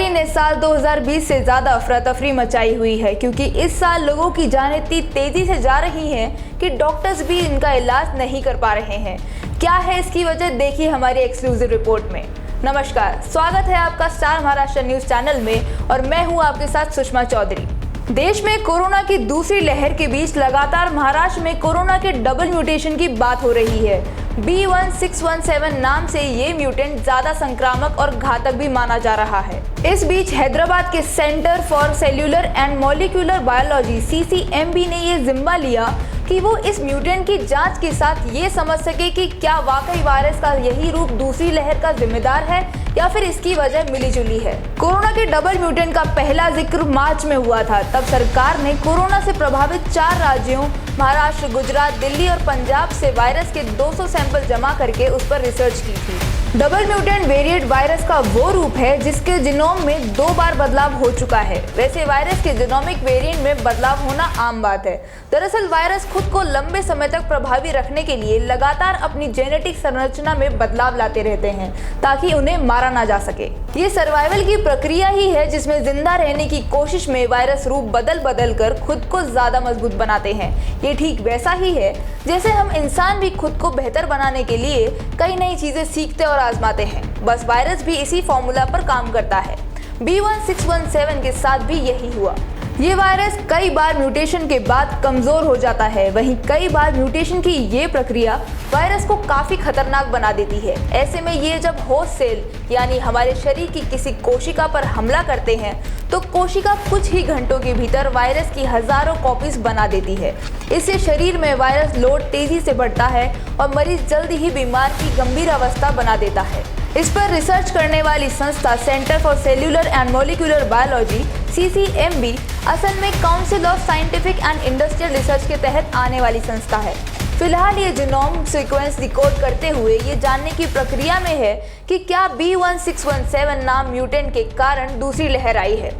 महामारी ने साल 2020 से ज्यादा अफरा तफरी मचाई हुई है, क्योंकि इस साल लोगों की जान इतनी तेजी से जा रही हैं कि डॉक्टर्स भी इनका इलाज नहीं कर पा रहे हैं। क्या है इसकी वजह, देखिए हमारी एक्सक्लूसिव रिपोर्ट में। नमस्कार, स्वागत है आपका स्टार महाराष्ट्र न्यूज चैनल में और मैं हूं आपके साथ सुषमा चौधरी। देश में कोरोना की दूसरी लहर के बीच लगातार महाराष्ट्र में कोरोना के डबल म्यूटेशन की बात हो रही है। B1617 नाम से ये म्यूटेंट ज्यादा संक्रामक और घातक भी माना जा रहा है। इस बीच हैदराबाद के centre for cellular and molecular biology CCMB ने ये जिम्मा लिया कि वो इस म्यूटेंट की जांच के साथ ये समझ सके कि क्या वाकई वायरस का यही रूप दूसरी लहर का जिम्मेदार है या फिर इसकी वजह मिलीजुली है। कोरोना के डबल म्यूटेंट का पहला जिक्र मार्च में हुआ था। तब सरकार ने कोरोना से प्रभावित 4 राज्यों महाराष्ट्र, गुजरात, दिल्ली और पंजाब से वायरस के 200 सैंपल जमा करके उस पर रिसर्च की थी। डबल म्यूटेंट वेरिएंट वायरस का वो रूप है जिसके जीनोम में 2 बार बदलाव हो चुका है। वैसे वायरस के जीनोमिक वेरिएंट में बदलाव होना आम बात है। दरअसल वायरस खुद को लंबे समय तक प्रभावी रखने के लिए लगातार अपनी जेनेटिक संरचना में बदलाव लाते रहते हैं ताकि उन्हें मारा ना जा सके। ये सर्वाइवल की प्रक्रिया ही है जिसमें जिंदा रहने की कोशिश में वायरस रूप बदल कर खुद को ज्यादा मजबूत बनाते हैं। ये ठीक वैसा ही है जैसे हम इंसान भी खुद को बेहतर बनाने के लिए कई नई चीजें सीखते और आजमाते हैं। बस वायरस भी इसी फॉर्मूला पर काम करता है। B1617 के साथ भी यही हुआ। ये वायरस कई बार म्यूटेशन के बाद कमजोर हो जाता है। वहीं कई बार म्यूटेशन की ये प्रक्रिया वायरस को काफी खतरनाक बना देती है। ऐसे में ये जब होस्ट सेल यानी हमारे शरीर की किसी कोशिका पर हमला करते हैं तो कोशिका कुछ ही घंटों के भीतर वायरस की हजारों कॉपीज बना देती है। इससे शरीर में वायरस लोड तेजी से बढ़ता है और मरीज जल्दी ही बीमार की गंभीर अवस्था बना देता है। इस पर रिसर्च करने वाली संस्था centre for cellular and molecular biology CCMB असल में council of scientific and industrial research के तहत आने वाली संस्था है। फिलहाल ये जीनोम सीक्वेंस डिकोड करते हुए ये जानने की प्रक्रिया में है कि क्या B1617 नाम म्यूटेंट के कारण दूसरी लहर आई है।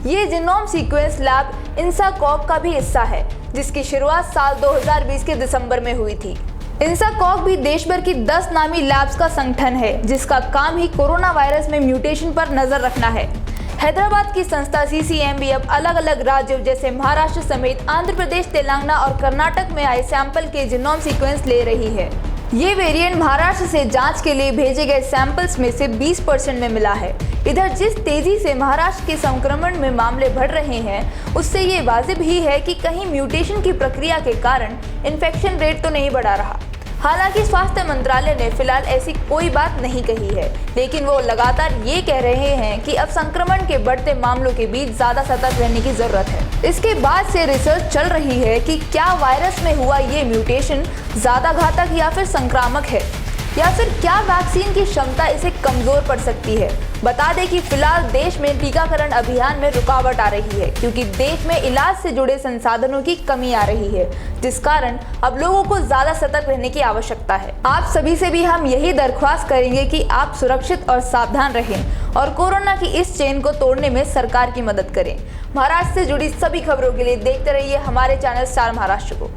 ये जीनोम सीक्वेंस लैब इंसाकॉग का भी हिस्सा है, जिसकी शुरुआत साल 2020 के दिसंबर में हुई थी। इंसाकॉग भी देश भर की 10 नामी लैब्स का संगठन है जिसका काम ही कोरोना वायरस में म्यूटेशन पर नजर रखना है। हैदराबाद की संस्था CCMB अब अलग अलग राज्यों जैसे महाराष्ट्र समेत आंध्र प्रदेश, तेलंगाना और कर्नाटक में आए सैंपल के जीनोम सीक्वेंस ले रही है। ये वेरिएंट महाराष्ट्र से जांच के लिए भेजे गए सैंपल्स में से 20% में मिला है। इधर जिस तेजी से महाराष्ट्र के संक्रमण में मामले बढ़ रहे हैं उससे ये वाजिब ही है कि कहीं म्यूटेशन की प्रक्रिया के कारण इन्फेक्शन रेट तो नहीं बढ़ा रहा। हालांकि स्वास्थ्य मंत्रालय ने फिलहाल ऐसी कोई बात नहीं कही है, लेकिन वो लगातार ये कह रहे हैं कि अब संक्रमण के बढ़ते मामलों के बीच ज्यादा सतर्क रहने की जरूरत है। इसके बाद से रिसर्च चल रही है कि क्या वायरस में हुआ ये म्यूटेशन ज्यादा घातक या फिर संक्रामक है, या फिर क्या वैक्सीन की क्षमता इसे कमजोर पड़ सकती है। बता दें कि फिलहाल देश में टीकाकरण अभियान में रुकावट आ रही है, क्योंकि देश में इलाज से जुड़े संसाधनों की कमी आ रही है, जिस कारण अब लोगों को ज्यादा सतर्क रहने की आवश्यकता है। आप सभी से भी हम यही दरख्वास्त करेंगे कि आप सुरक्षित और सावधान रहें और कोरोना की इस चेन को तोड़ने में सरकार की मदद करें। महाराष्ट्र से जुड़ी सभी खबरों के लिए देखते रहिए हमारे चैनल स्टार महाराष्ट्र को।